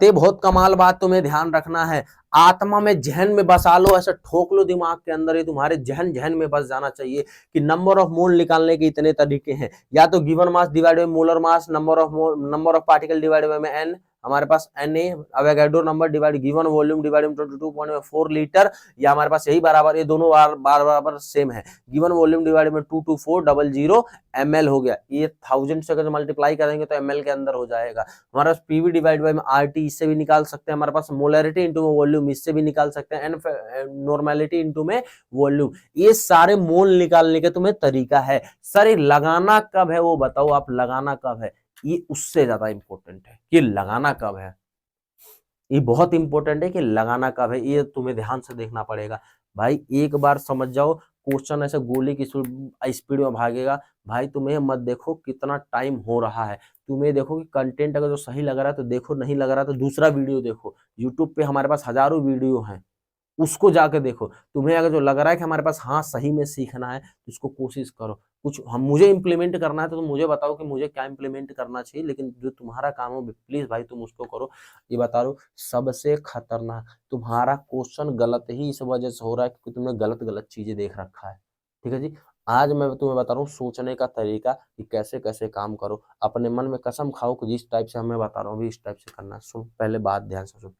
है, बहुत कमाल बात तुम्हें ध्यान रखना है। आत्मा में जहन में बसा लो, ऐसा ठोक लो दिमाग के अंदर, ये तुम्हारे जहन में बस जाना चाहिए कि नंबर ऑफ मोल निकालने के इतने तरीके हैं। या तो given mass divide by molar mass, number of particle divide by N, हमारे पास Na Avogadro number divide given volume divide 22.4 litre, या हमारे पास यही बराबर, ये दोनों बराबर सेम है। गिवन वॉल्यूम डिवाइड में 22400 ml हो गया। ये 1000 से अगर मल्टीप्लाई करेंगे तो ml के अंदर हो जाएगा। हमारे पास पीवी डिवाइड बाय में RT, इससे भी निकाल सकते हैं। हमारे पास मोलरिटी इंटू में वॉल्यूम, इससे भी निकाल सकते हैं। नॉर्मेलिटी इंटू में वॉल्यूम, ये सारे मोल निकालने के तुम्हें तरीका है। सर ये लगाना कब है वो बताओ, आप लगाना कब है, ये उससे ज्यादा इंपॉर्टेंट है कि लगाना कब है। ये बहुत इंपॉर्टेंट है कि लगाना कब है, ये तुम्हें ध्यान से देखना पड़ेगा भाई। एक बार समझ जाओ, क्वेश्चन ऐसे गोली की स्पीड में भागेगा भाई। तुम्हें मत देखो कितना टाइम हो रहा है, तुम्हें देखो कि कंटेंट अगर जो सही लग रहा है तो देखो, नहीं लग रहा है तो दूसरा वीडियो देखो। यूट्यूब पे हमारे पास हजारों वीडियो हैं, उसको जाके देखो। तुम्हें अगर जो लग रहा है कि हमारे पास हाँ सही में सीखना है तो इसको कोशिश करो। कुछ हम मुझे इंप्लीमेंट करना है तो तुम मुझे बताओ कि मुझे क्या इंप्लीमेंट करना चाहिए, लेकिन जो तुम्हारा काम हो प्लीज भाई तुम उसको करो। ये बता रहा हूँ सबसे खतरनाक तुम्हारा क्वेश्चन गलत ही इस वजह से हो रहा है क्योंकि तुमने गलत चीजें देख रखा है। ठीक है जी, आज मैं तुम्हें बता रहा हूँ सोचने का तरीका कि कैसे कैसे काम करो। अपने मन में कसम खाओ कि जिस टाइप से हमें बता रहा हूँ इस टाइप से करना। सुन पहले बात ध्यान से सुन।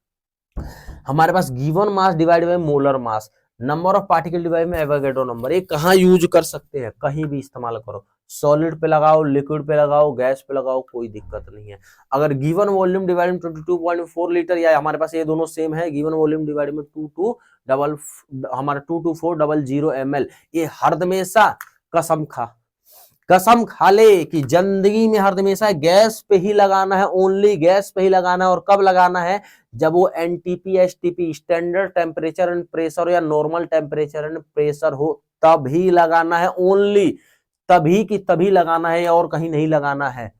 हमारे पास given mass divide by molar mass, number of particle divide में एवोगैड्रो नंबर, ये कहाँ यूज कर सकते हैं, कहीं भी इस्तेमाल करो। सॉलिड पे लगाओ, लिक्विड पे लगाओ, गैस पे लगाओ, कोई दिक्कत नहीं है। अगर गिवन वॉल्यूम डिवाइड में 22.4 लीटर, या हमारे पास ये दोनों सेम है, गिवन वॉल्यूम डिवाइड में 2240 ml, ये हर हमेशा कसम खा कसम खा ले कि जिंदगी में हर हमेशा गैस पे ही लगाना है, ओनली गैस पे ही लगाना है। और कब लगाना है? जब वो NTP STP standard temperature and pressure या नॉर्मल टेम्परेचर एंड प्रेशर हो, तभी लगाना है, ओनली तभी की तभी लगाना है और कहीं नहीं लगाना है।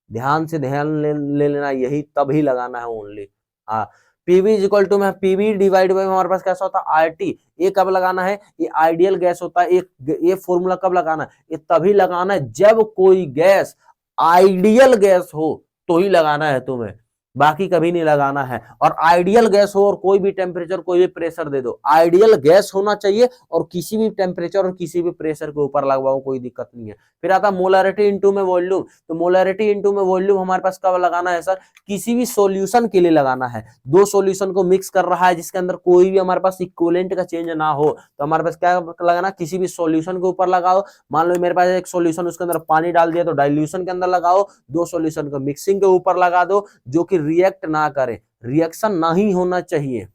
ध्यान से ध्यान ले लेना, यही तभी लगाना है ओनली। हाँ, पीवी इज इक्वल टू में पीवी डिवाइड बाई हमारे पास कैसा होता है आरटी। ये कब लगाना है? ये आइडियल गैस होता है। ये फॉर्मूला कब लगाना है? ये तभी लगाना है जब कोई गैस आइडियल गैस हो तो ही लगाना है तुम्हें, बाकी कभी नहीं लगाना है। और आइडियल गैस हो और कोई भी टेम्परेचर कोई भी प्रेशर दे दो, आइडियल गैस होना चाहिए और किसी भी टेम्परेचर और किसी भी प्रेशर के ऊपर लगवाओ, कोई दिक्कत नहीं है। फिर आता मोलरिटी इनटू में वॉल्यूम। तो मोलरिटी इनटू में वॉल्यूम हमारे पास कब लगाना है सर? किसी भी सॉल्यूशन के लिए लगाना है। दो सॉल्यूशन को मिक्स कर रहा है जिसके अंदर कोई भी हमारे पास इक्विवेलेंट का चेंज ना हो, तो हमारे पास क्या लगाना? किसी भी सॉल्यूशन के ऊपर लगाओ। मान लो मेरे पास एक सॉल्यूशन, उसके अंदर पानी डाल दिया तो डाइल्यूशन के अंदर लगाओ। दो सॉल्यूशन को मिक्सिंग के ऊपर लगा दो जो कि रिएक्ट ना करे, रिएक्शन नहीं होना चाहिए।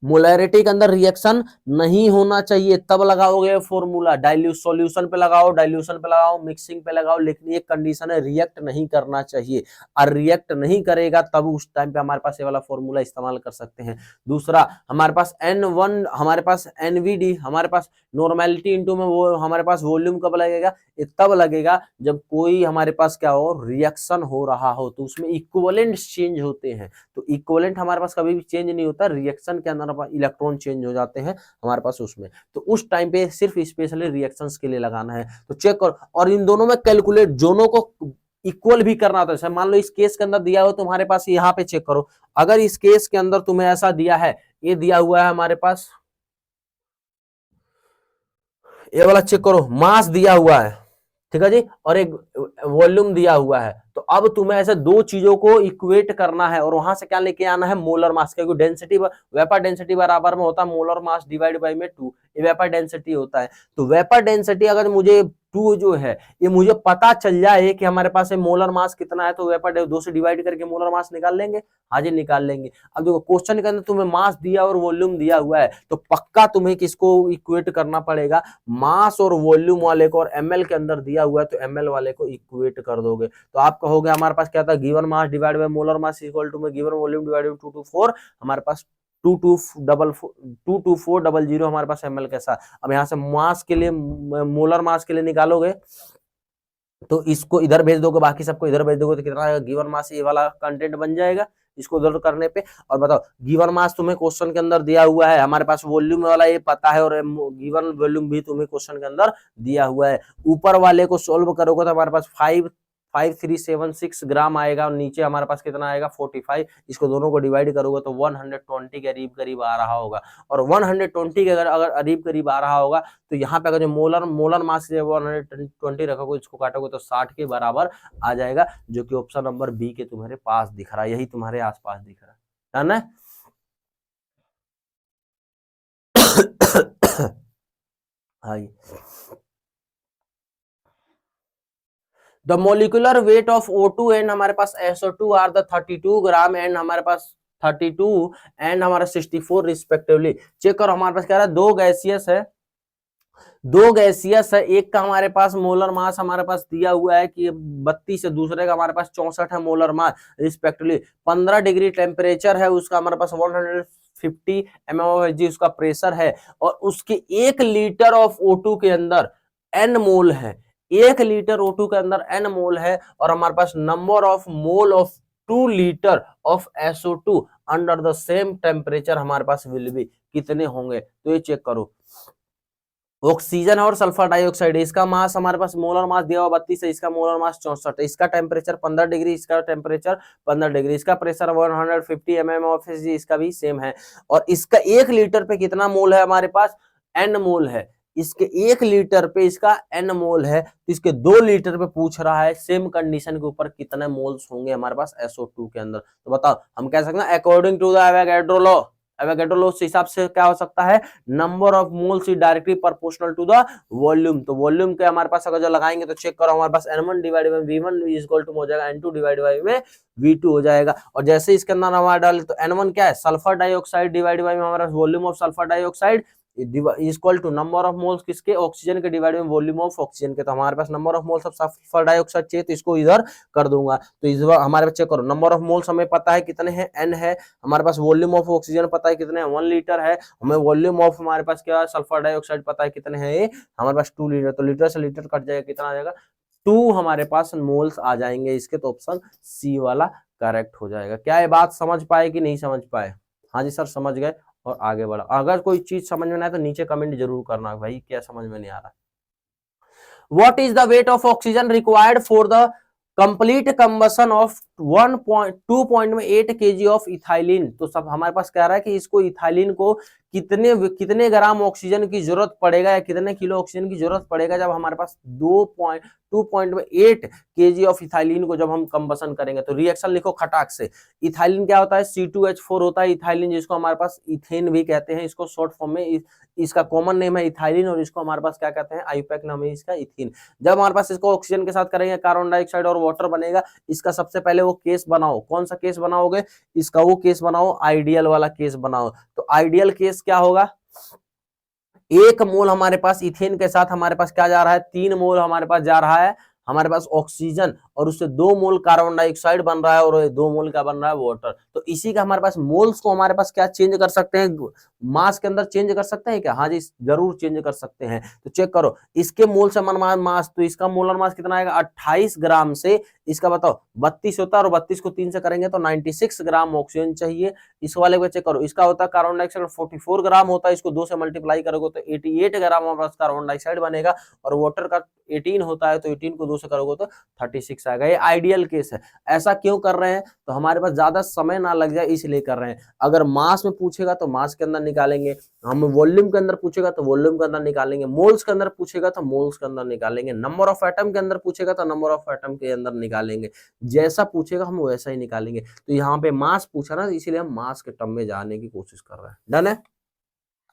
मोलैरिटी के अंदर रिएक्शन नहीं होना चाहिए, तब लगाओगे फॉर्मूला। डाइल्यूट सॉल्यूशन पे लगाओ, डाइल्यूशन पे लगाओ, मिक्सिंग पे लगाओ, लेकिन एक कंडीशन है, रिएक्ट नहीं करना चाहिए। और रिएक्ट नहीं करेगा तब उस टाइम पे हमारे पास ये वाला फॉर्मूला इस्तेमाल कर सकते हैं। दूसरा हमारे पास N1, हमारे पास NVD, हमारे पास नॉर्मेलिटी इनटू में वो हमारे पास वॉल्यूम कब लगेगा? तब लगेगा जब कोई हमारे पास क्या हो, रिएक्शन हो रहा हो, तो उसमें इक्विवेलेंट चेंज होते हैं। तो इक्विवेलेंट हमारे पास कभी भी चेंज नहीं होता, रिएक्शन के अंदर इलेक्ट्रॉन चेंज हो जाते हैं हमारे पास उसमें। तो उस टाइम पे सिर्फ स्पेशली रिएक्शंस के लिए लगाना है। तो चेक करो, और इन दोनों में कैलकुलेट, दोनों को इक्वल भी करना होता है। मान लो इस केस के अंदर दिया हो तुम्हारे पास, यहाँ पे चेक करो, अगर इस केस के अंदर तुम्हें ऐसा दिया है, ये दिया हुआ है हमारे पास, ये वाला चेक करो, मास दिया हुआ है, ठीक है जी, और एक वॉल्यूम दिया हुआ है। तो अब तुम्हें ऐसे दो चीजों को इक्वेट करना है और वहां से क्या लेके आना है? Molar mass. क्योंकि डेंसिटी, वेपर डेंसिटी बराबर में होता है मोलर मास डिवाइड बाई में 2, ये वेपर डेंसिटी होता है। तो वेपर डेंसिटी अगर मुझे 2 जो है, ये मुझे पता चल जाए कि हमारे पास मोलर मास कितना है, तो वेपर 2 से डिवाइड करके मोलर मास निकाल लेंगे। हाँ जी, निकाल लेंगे। अब देखो क्वेश्चन के अंदर तुम्हें मास दिया और वॉल्यूम दिया हुआ है, तो पक्का तुम्हें किसको इक्वेट करना पड़ेगा? मास और वॉल्यूम वाले को। और एमएल के अंदर दिया हुआ है तो एमएल वाले को इक्वेट कर दोगे। तो आप कहोगे हमारे पास क्या था? Given mass divide by molar mass equal to में गिवन वॉल्यूम डिवाइड बाय 224, हमारे पास 22400 हमारे पास एमएल कैसा। अब यहाँ से मास के लिए, मोलर मास के लिए निकालोगे तो इसको इधर भेज दोगे, बाकी सबको इधर भेज दोगे, तो कितना आएगा? गिवन मास ये वाला कंटेंट बन जाएगा इसको उधर करने पे। और बताओ गिवन मास तुम्हें क्वेश्चन के अंदर दिया हुआ है, हमारे पास वॉल्यूम वाला ये पता है, और गिवन वॉल्यूम भी तुम्हें क्वेश्चन के अंदर दिया हुआ है। ऊपर वाले को सोल्व करोगे तो हमारे पास 5376 ग्राम आएगा, और नीचे हमारे पास कितना आएगा? 45। इसको दोनों को डिवाइड करोगे तो 120 के करीब करीब आ रहा होगा। और 120 के अगर करीब करीब आ रहा होगा तो यहाँ पे अगर जो मोलर मास 120 रखोगे, इसको काटोगे तो 60 के बराबर आ जाएगा, जो कि ऑप्शन नंबर बी के तुम्हारे पास दिख रहा है, यही तुम्हारे आसपास दिख रहा है ना। हाँ, the molecular weight of O2 and हमारे पास SO2 are the 32 gram and हमारे पास 32 एंड हमारा 64 रिस्पेक्टिवली। चेक करो, हमारे पास क्या रहा है? दो गैसियस है, एक का हमारे पास मोलर मास हमारे पास दिया हुआ है कि 32 है, दूसरे का हमारे पास 64 है molar mass respectively. 15 degree temperature है उसका, हमारे पास 150 mmHg उसका प्रेशर है, और उसके 1 लीटर ऑफ O2 के अंदर n मोल है। 1 लीटर O2 के अंदर n मोल है, और हमारे पास number of mole of 2 litre of SO2 under the same temperature हमारे पास विल बी, कितने होंगे? तो ये चेक करो, ऑक्सीजन और सल्फर डाइऑक्साइड, इसका मास हमारे पास मोलर मास दिया हुआ 32 है, इसका मोलर मास 64 है, इसका टेम्परेचर 15 डिग्री, इसका टेम्परेचर 15 डिग्री, इसका प्रेशर 150 mmHg, इसका भी सेम है। और इसका 1 लीटर पे कितना मोल है? हमारे पास n मोल है। इसके 1 लीटर पे इसका n मोल है, तो इसके 2 लीटर पे पूछ रहा है सेम कंडीशन के ऊपर कितने मोल्स होंगे हमारे पास SO2 के अंदर। तो बताओ, हम कह सकते हैं according to the Avogadro law, Avogadro law के हिसाब से क्या हो सकता है? Number of moles is directly proportional to the volume. तो वॉल्यूम के हमारे पास अगर जो लगाएंगे तो चेक करो, हमारे पास N1 divide by V1 is equal to हो जाएगा N2 डिवाइड बाय में V2 हो जाएगा। और जैसे इसके अंदर हमारा डाले तो N1 क्या है? सल्फर डाइऑक्साइड डिवाइड बाय में हमारा volume of sulphur dioxide equal to number of moles किसके, ऑक्सीजन के डिवाइड में वॉल्यूम ऑफ ऑक्सीजन के। तो हमारे पास number of moles of sulphur dioxide चाहिए, तो इसको इधर कर दूंगा। तो इस बार हमारे पास चेक करो, नंबर ऑफ मोल्स हमें पता है कितने हैं, n है। हमारे पास वॉल्यूम ऑफ ऑक्सीजन पता है कितने हैं, 1 लीटर है। हमें वॉल्यूम ऑफ हमारे पास क्या सल्फर डाइऑक्साइड पता है कितने हैं, हमारे पास 2 लीटर। तो लीटर से लीटर कट जाएगा, कितना आ जाएगा 2 हमारे पास मोल्स आ जाएंगे इसके। तो ऑप्शन सी वाला करेक्ट हो जाएगा। क्या ये बात समझ पाए कि नहीं समझ पाए? हाँ जी सर समझ गए। और आगे बढ़ा, अगर कोई चीज समझ में ना आए तो नीचे कमेंट जरूर करना भाई क्या समझ में नहीं आ रहा। What is the weight of oxygen required for the complete combustion of 2.8 kg of ethylene? तो सब हमारे पास कह रहा है कि इसको इथाइलिन को कितने ग्राम ऑक्सीजन की जरूरत पड़ेगा या कितने किलो ऑक्सीजन की जरूरत पड़ेगा जब हमारे पास 2.8 kg ऑफ इथाइलिन को जब हम कंबसन करेंगे। तो रिएक्शन लिखो खटाक से। इथाइलिन क्या होता है, C2H4 होता है इथाइलिन, जिसको हमारे पास इथेन भी कहते हैं, इसको शॉर्ट फॉर्म में इसका कॉमन नेम है इथाइलिन, और इसको हमारे पास क्या कहते हैं, आईयूपैक नाम है इसका, इथीन। जब हमारे पास इसको ऑक्सीजन के साथ करेंगे कार्बन डाइऑक्साइड और वाटर बनेगा। इसका सबसे पहले वो केस बनाओ, कौन सा केस बनाओगे, इसका वो केस बनाओ, आइडियल वाला केस बनाओ। तो आइडियल केस क्या होगा, 1 मोल हमारे पास इथेन के साथ हमारे पास क्या जा रहा है, 3 मोल हमारे पास जा रहा है हमारे पास ऑक्सीजन, और उससे 2 मोल कार्बन डाइऑक्साइड बन रहा है, और 2 मोल क्या बन रहा है, वाटर। तो इसी का हमारे पास मोल्स को हमारे पास क्या चेंज कर सकते हैं, मास के अंदर चेंज कर सकते हैं क्या? हाँ जी जरूर चेंज कर सकते हैं। तो चेक करो, इसके मोल से मास, तो इसका मोलर मास कितना आएगा 28 ग्राम से इसका बताओ 32 होता है, और 32 को 3 से करेंगे तो 96 ग्राम ऑक्सीजन चाहिए। इस वाले को चेक करो, इसका होता है कार्बन डाइऑक्साइड 44 ग्राम होता है, इसको 2 से मल्टीप्लाई करोगे तो 88 ग्राम हमारे पास कार्बन डाइऑक्साइड बनेगा, और वाटर का 18 होता है, तो 18 को 2 से करोगे तो 36 आएगा। ये आइडियल केस है। ऐसा क्यों कर रहे हैं, तो हमारे पास ज्यादा समय ना लग जाए इसलिए कर रहे हैं। अगर मास में पूछेगा तो मास के अंदर निकालेंगे, हम वॉल्यूम के अंदर पूछेगा तो वॉल्यूम के अंदर निकालेंगे, मोल्स के अंदर पूछेगा तो मोल्स के अंदर निकालेंगे, नंबर ऑफ एटम के अंदर पूछेगा तो नंबर ऑफ एटम के अंदर निकालेंगे। जैसा पूछेगा हम वैसा ही निकालेंगे। तो यहाँ पे मास पूछा ना, इसीलिए हम मास के टर्म में जाने की कोशिश कर रहे हैं। डन है?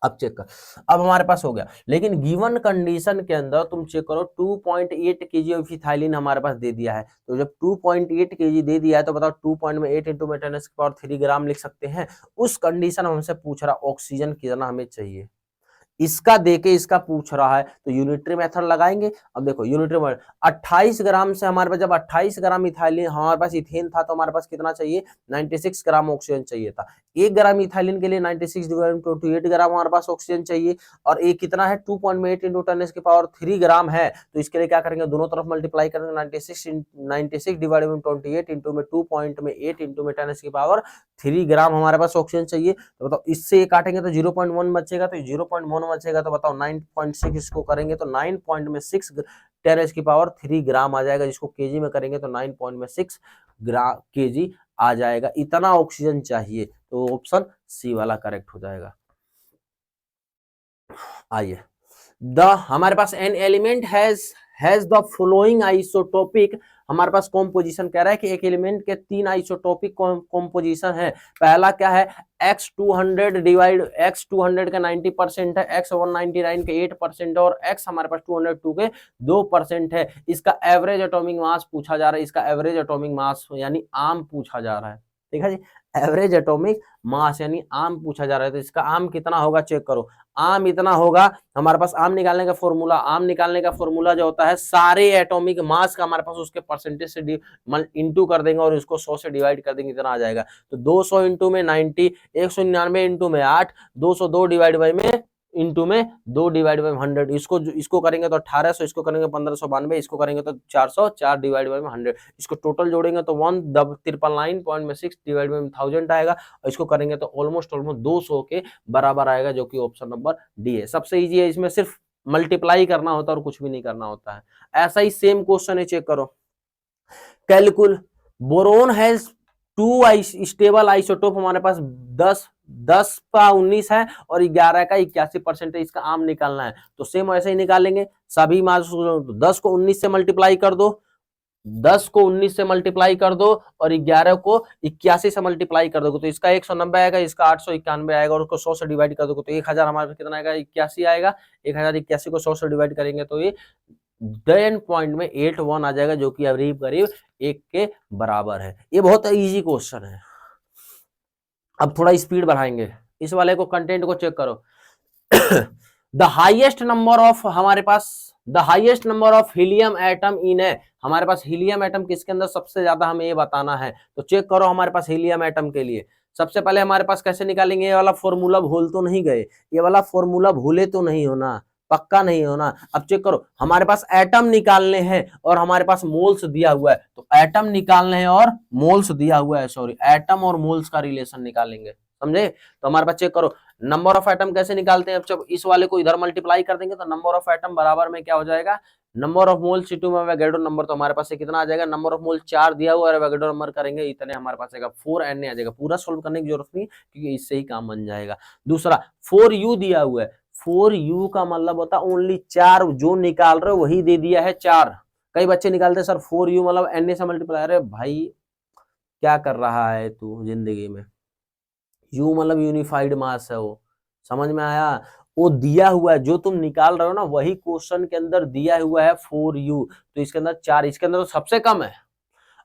अब चेक कर, अब हमारे पास हो गया, लेकिन गिवन कंडीशन के अंदर तुम चेक करो 2.8 kg ऑफ इथाइलिन हमारे पास दे दिया है। तो जब 2.8 kg दे दिया है तो बताओ 2.8 इंटू 10⁻³ ग्राम लिख सकते हैं। उस कंडीशन हमसे पूछ रहा ऑक्सीजन कितना हमें चाहिए, इसका देके इसका पूछ रहा है, तो यूनिटरी मेथड लगाएंगे। अब देखो यूनिटरी मेथड 28 ग्राम से हमारे पास जब 28 ग्राम इथाइलिन हमारे पास इथेन था तो हमारे पास कितना चाहिए, 96 ग्राम ऑक्सीजन चाहिए था। 1 ग्राम इथाइलिन के लिए 96 डिवाइडेड 28 ग्राम हमारे पास ऑक्सीजन चाहिए, और ये कितना है 2.8 इंटू 10⁻³ ग्राम है। तो इसके लिए क्या करेंगे, दोनों तरफ मल्टीप्लाई करेंगे, 96 डिवाइडेड 28 इंटू में 2.8 इंटू में 10⁻³ ग्राम हमारे पास ऑक्सीजन चाहिए। तो बताओ इससे ये काटेंगे तो 0.1 बचेगा, तो 0.1 बचेगा, तो बताओ 9.6 इसको करेंगे तो 9.6 10⁻³ ग्राम आ जाएगा, जिसको केजी में करेंगे तो 9.6 ग्राम केजी आ जाएगा। इतना ऑक्सीजन चाहिए, तो ऑप्शन सी वाला करेक्ट हो जाएगा। आइए, हमारे पास an element has the following isotopic, हमारे पास कॉम्पोजिशन कह रहा है कि एक एलिमेंट के 3 आइसोटोपिक कॉम्पोजिशन है। पहला क्या है, X200 डिवाइड X200 का 90% है, X199 के 8% है, और X हमारे पास 202 के 2% है। इसका एवरेज एटॉमिक मास पूछा जा रहा है, इसका एवरेज एटॉमिक मास यानी आम पूछा जा रहा है। ठीक है जी, एवरेज एटॉमिक मास यानी आम पूछा जा रहा है। तो इसका आम कितना होगा चेक करो, आम इतना होगा। हमारे पास आम निकालने का फॉर्मूला जो होता है, सारे एटॉमिक मास का हमारे पास उसके परसेंटेज से इंटू कर देंगे और इसको 100 से डिवाइड कर देंगे, इतना आ जाएगा। तो 200 इंटू में 90, 199 इंटू में 8, 202 डिवाइड बाई में इंटू में 2 डिवाइड बाई 100, इसको करेंगे तो 1800, इसको करेंगे 1592, इसको करेंगे तो 400, 4 डिवाइड बाई 100, इसको टोटल जोड़ेंगे तो 1,999.6 डिवाइड बाई 1000 आएगा, और इसको करेंगे तो ऑलमोस्ट 200 के बराबर आएगा, जो कि ऑप्शन नंबर डी है। सबसे इजी है, इसमें सिर्फ मल्टीप्लाई करना होता है और कुछ भी नहीं करना होता है। ऐसा ही सेम क्वेश्चन है, चेक करो, कैलकुल बोरोन हैज 2 स्टेबल आइसोटोप, हमारे पास 10 का 19 है और 11 का 81% है, इसका आम निकालना है। तो सेम ऐसे ही निकालेंगे, सभी मास 10 को 19 से मल्टीप्लाई कर दो, 10 को 19 से मल्टीप्लाई कर दो, और 11 को 81 से मल्टीप्लाई कर दोगे तो इसका 190 आएगा, इसका 891 आएगा, और उसको 100 से डिवाइड कर दोगे तो 1000 हमारे पास कितना आएगा, 81 आएगा। 1081 को 100 से डिवाइड करेंगे तो ये 10.81 आ जाएगा, जो कि करीब 1 के बराबर है। ये बहुत इजी क्वेश्चन है। अब थोड़ा स्पीड बढ़ाएंगे, इस वाले को कंटेंट को चेक करो, द हाईएस्ट नंबर ऑफ हमारे पास the highest number of helium atom in है, हमारे पास हीलियम एटम किसके अंदर सबसे ज्यादा हमें ये बताना है। तो चेक करो हमारे पास हीलियम एटम के लिए सबसे पहले हमारे पास कैसे निकालेंगे, ये वाला फॉर्मूला भूल तो नहीं गए, ये वाला फॉर्मूला भूले तो नहीं होना, पक्का नहीं होना। अब चेक करो हमारे पास एटम निकालने हैं और हमारे पास मोल्स दिया हुआ है, तो एटम निकालने हैं और मोल्स दिया हुआ है, सॉरी एटम और मोल्स का रिलेशन निकालेंगे, समझे। तो हमारे पास चेक करो नंबर ऑफ एटम कैसे निकालते हैं, जब इस वाले को इधर मल्टीप्लाई कर देंगे तो नंबर ऑफ एटम बराबर में क्या हो जाएगा, नंबर ऑफ मोल C2 में एवोगैड्रो नंबर, तो हमारे पास कितना आ जाएगा, नंबर ऑफ मोल 4 दिया हुआ है, एवोगैड्रो नंबर करेंगे इतने हमारे पास आएगा 4Na आ जाएगा। पूरा सोल्व करने की जरूरत नहीं क्योंकि इससे ही काम बन जाएगा। दूसरा 4U दिया हुआ है, 4U का मतलब होता है ओनली 4, जो निकाल रहे हो वही दे दिया है 4। कई बच्चे निकालते हैं सर 4U मतलब Na से मल्टीप्लाई, अरे भाई क्या कर रहा है तू जिंदगी में, यू मतलब यूनिफाइड मास है वो, समझ में आया। वो दिया हुआ है जो तुम निकाल रहे हो ना वही क्वेश्चन के अंदर दिया हुआ है 4U, तो इसके अंदर 4, इसके अंदर तो सबसे कम है।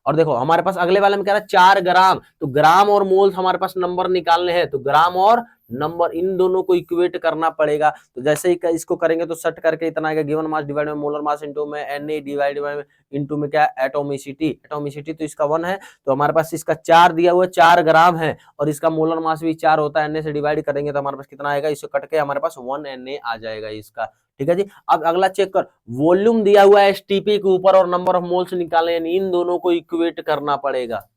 और देखो हमारे पास अगले वाले में कह रहा है 4 ग्राम, तो ग्राम और मोल हमारे पास नंबर निकालने हैं, तो ग्राम और नंबर इन दोनों को इक्वेट करना पड़ेगा। तो जैसे ही इसको करेंगे तो सेट करके इतना आएगा, गिवन मास डिवाइड में मोलर मास इनटू में Na डिवाइड में इनटू में क्या एटोमिसिटी, एटोमिसिटी तो इसका 1 है, तो हमारे पास इसका 4 दिया हुआ है, 4 ग्राम है और इसका मोलर मास भी 4 होता है, Na से डिवाइड करेंगे तो हमारे पास कितना आएगा, इसको कट के हमारे पास 1Na आ जाएगा इसका, ठीक है जी। अब अगला चेक कर, वॉल्यूम दिया हुआ है एसटीपी के ऊपर और नंबर ऑफ मोल्स निकालने, यानी इन दोनों को इक्वेट करना पड़ेगा,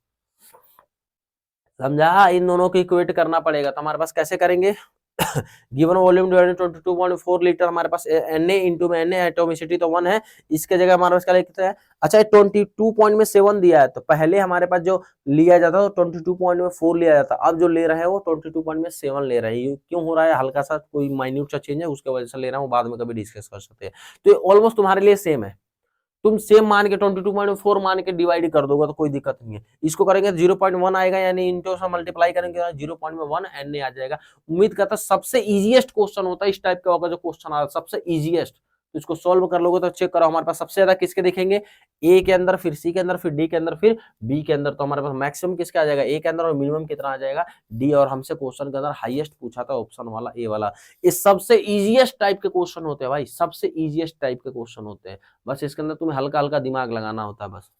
समझा, इन दोनों को इक्वेट करना पड़ेगा। तो हमारे पास कैसे करेंगे, गिवन वॉल्यूम डिवाइडेड 22.4 लीटर, हमारे पास Na इंटू में Na एटोमिसिटी तो 1 है, इसके जगह हमारे पास क्या लिखते हैं, अच्छा 22.7 दिया है, तो पहले हमारे पास जो लिया जाता था 22.4 लिया जाता, अब जो ले रहे हैं वो 22.7 ले रहे हैं। क्यों हो रहा है, हल्का सा कोई माइन्यूट सा चेंज है उसके वजह से ले रहा हूँ, बाद में कभी डिस्कस कर सकते हैं। तो ऑलमोस्ट तुम्हारे लिए सेम है, तुम सेम मान के 22.4 मान के डिवाइड कर दोगे तो कोई दिक्कत नहीं है। इसको करेंगे 0.1 आएगा, यानी इंटू से मल्टीप्लाई करेंगे 0.1 Na आ जाएगा। उम्मीद करता सबसे इजीएस्ट क्वेश्चन होता है इस टाइप का होगा जो क्वेश्चन आ रहा है, सबसे इजीएस्ट। तो इसको सॉल्व कर लोगे तो चेक करो हमारे पास सबसे ज्यादा किसके दिखेंगे, ए के अंदर, फिर सी के अंदर, फिर डी के अंदर, फिर बी के अंदर। तो हमारे पास मैक्सिमम किसका आ जाएगा, ए के अंदर, और मिनिमम कितना आ जाएगा, डी। और हमसे क्वेश्चन के अंदर हाईएस्ट पूछा था ऑप्शन वाला ए वाला। ये सबसे इजीएस्ट टाइप के क्वेश्चन होते हैं भाई, सबसे इजीएस्ट टाइप के क्वेश्चन होते हैं, बस इसके अंदर तुम्हें हल्का हल्का दिमाग लगाना होता है बस।